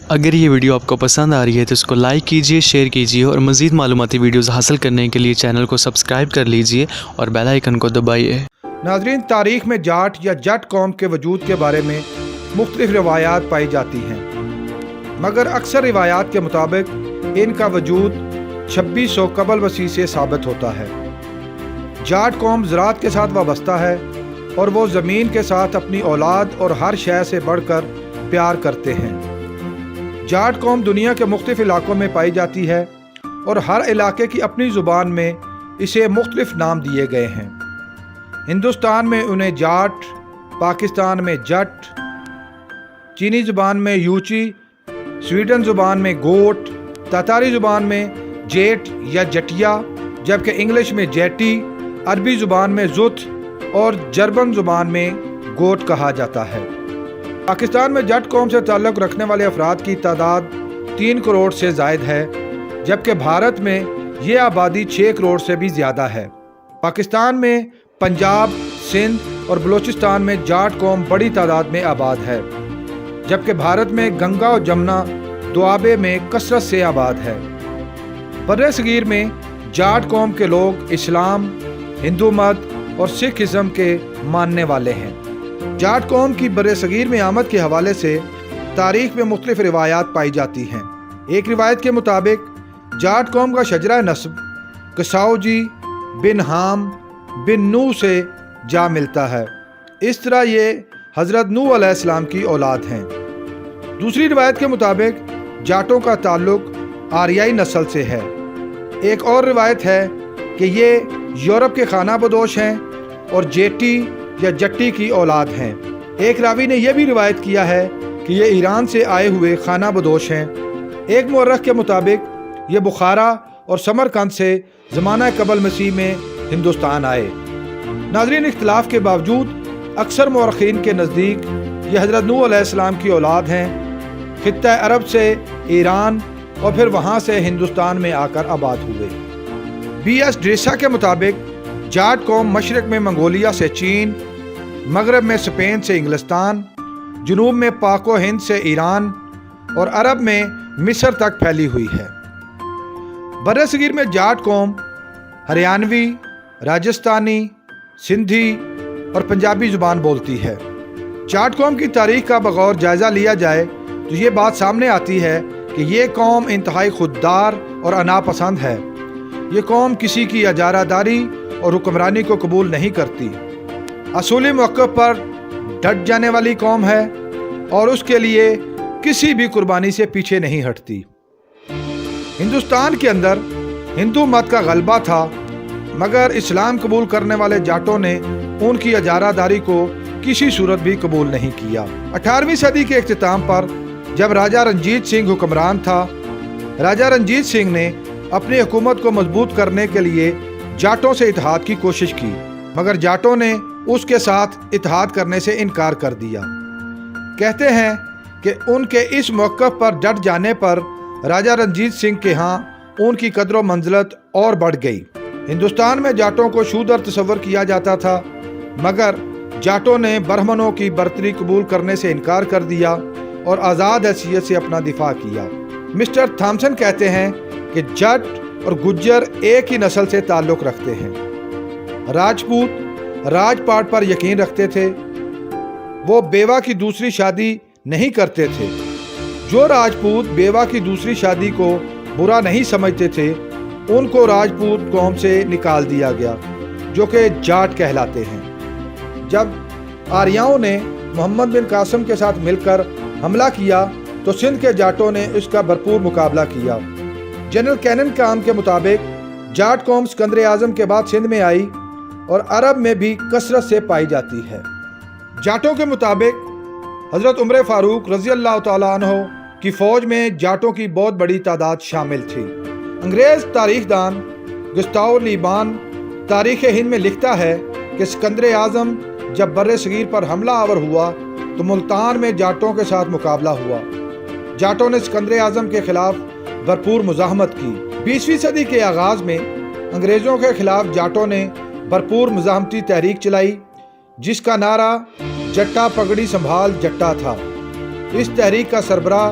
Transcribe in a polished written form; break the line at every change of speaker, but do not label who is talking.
اگر یہ ویڈیو آپ کو پسند آ رہی ہے تو اس کو لائک کیجئے، شیئر کیجئے اور مزید معلوماتی ویڈیوز حاصل کرنے کے لیے چینل کو سبسکرائب کر لیجئے اور بیل آئیکن کو دبائیے۔
ناظرین، تاریخ میں جاٹ یا جٹ قوم کے وجود کے بارے میں مختلف روایات پائی جاتی ہیں، مگر اکثر روایات کے مطابق ان کا وجود 2600 قبل مسیح سے ثابت ہوتا ہے۔ جاٹ قوم زراعت کے ساتھ وابستہ ہے اور وہ زمین کے ساتھ اپنی اولاد اور ہر شے سے بڑھ کر پیار کرتے ہیں۔ جاٹ قوم دنیا کے مختلف علاقوں میں پائی جاتی ہے اور ہر علاقے کی اپنی زبان میں اسے مختلف نام دیے گئے ہیں۔ ہندوستان میں انہیں جاٹ، پاکستان میں جٹ، چینی زبان میں یوچی، سویڈن زبان میں گوٹ، تاتاری زبان میں جیٹ یا جٹیا، جبکہ انگلش میں جیٹی، عربی زبان میں زت اور جرمن زبان میں گوٹ کہا جاتا ہے۔ پاکستان میں جٹ قوم سے تعلق رکھنے والے افراد کی تعداد 3 کروڑ سے زائد ہے، جبکہ بھارت میں یہ آبادی 6 کروڑ سے بھی زیادہ ہے۔ پاکستان میں پنجاب، سندھ اور بلوچستان میں جاٹ قوم بڑی تعداد میں آباد ہے، جبکہ بھارت میں گنگا اور جمنا دوآبے میں کثرت سے آباد ہے۔ برِ صغیر میں جاٹ قوم کے لوگ اسلام، ہندو مت اور سکھ ازم کے ماننے والے ہیں۔ جاٹ قوم کی برِ صغیر میں آمد کے حوالے سے تاریخ میں مختلف روایات پائی جاتی ہیں۔ ایک روایت کے مطابق جاٹ قوم کا شجرہ نسب کساؤ جی بن حام بن نوح سے جا ملتا ہے، اس طرح یہ حضرت نوح علیہ السلام کی اولاد ہیں۔ دوسری روایت کے مطابق جاٹوں کا تعلق آریائی نسل سے ہے۔ ایک اور روایت ہے کہ یہ یورپ کے خانہ بدوش ہیں اور جیٹی یا جٹی کی اولاد ہیں۔ ایک راوی نے یہ بھی روایت کیا ہے کہ یہ ایران سے آئے ہوئے خانہ بدوش ہیں۔ ایک مورخ کے مطابق یہ بخارا اور سمرقند سے زمانہ قبل مسیح میں ہندوستان آئے۔ ناظرین، اختلاف کے باوجود اکثر مورخین کے نزدیک یہ حضرت نوح علیہ السلام کی اولاد ہیں، خطہ عرب سے ایران اور پھر وہاں سے ہندوستان میں آ کر آباد ہوئے۔ بی ایس ڈریسا کے مطابق جاٹ قوم مشرق میں منگولیا سے چین، مغرب میں اسپین سے انگلستان، جنوب میں پاک و ہند سے ایران اور عرب میں مصر تک پھیلی ہوئی ہے۔ برِ صغیر میں جاٹ قوم ہریانوی، راجستھانی، سندھی اور پنجابی زبان بولتی ہے۔ جاٹ قوم کی تاریخ کا بغور جائزہ لیا جائے تو یہ بات سامنے آتی ہے کہ یہ قوم انتہائی خوددار اور انا پسند ہے۔ یہ قوم کسی کی اجارہ داری اور حکمرانی کو قبول نہیں کرتی، اصولی موقف پر ڈٹ جانے والی قوم ہے اور اس کے لیے کسی بھی قربانی سے پیچھے نہیں ہٹتی۔ ہندوستان کے اندر ہندو مت کا غلبہ تھا، مگر اسلام قبول کرنے والے جاٹوں نے ان کی اجارہ داری کو کسی صورت بھی قبول نہیں کیا۔ 18ویں صدی کے اختتام پر جب راجہ رنجیت سنگھ حکمران تھا، راجہ رنجیت سنگھ نے اپنی حکومت کو مضبوط کرنے کے لیے جاٹوں سے اتحاد کی کوشش کی، مگر جاٹوں نے اس کے ساتھ اتحاد کرنے سے انکار کر دیا۔ کہتے ہیں کہ ان کے اس موقف پر ڈٹ جانے پر راجہ رنجیت سنگھ کے ہاں ان کی قدر و منزلت اور بڑھ گئی۔ ہندوستان میں جاٹوں کو شودر تصور کیا جاتا تھا، مگر جاٹوں نے برہمنوں کی برتری قبول کرنے سے انکار کر دیا اور آزاد حیثیت سے اپنا دفاع کیا۔ مسٹر تھامسن کہتے ہیں کہ جٹ اور گجر ایک ہی نسل سے تعلق رکھتے ہیں۔ راجپوت راج پاٹ پر یقین رکھتے تھے، وہ بیوہ کی دوسری شادی نہیں کرتے تھے۔ جو راجپوت بیوہ کی دوسری شادی کو برا نہیں سمجھتے تھے، ان کو راجپوت قوم سے نکال دیا گیا، جو کہ جاٹ کہلاتے ہیں۔ جب آریاؤں نے محمد بن قاسم کے ساتھ مل کر حملہ کیا تو سندھ کے جاٹوں نے اس کا بھرپور مقابلہ کیا۔ جنرل کینن کام کے مطابق جاٹ قوم سکندر اعظم کے بعد سندھ میں آئی اور عرب میں بھی کثرت سے پائی جاتی ہے۔ جاٹوں کے مطابق حضرت عمر فاروق رضی اللہ تعالیٰ عنہ کی فوج میں جاٹوں کی بہت بڑی تعداد شامل تھی۔ انگریز تاریخ دان گسٹاو لیبان تاریخ ہند میں لکھتا ہے کہ سکندر اعظم جب برِ صغیر پر حملہ آور ہوا تو ملتان میں جاٹوں کے ساتھ مقابلہ ہوا۔ جاٹوں نے سکندر اعظم کے خلاف بھرپور مزاحمت کی۔ 20ویں صدی کے آغاز میں انگریزوں کے خلاف جاٹوں نے بھرپور مزاحمتی تحریک چلائی، جس کا نعرہ جٹا پگڑی سنبھال جٹا تھا۔ اس تحریک کا سربراہ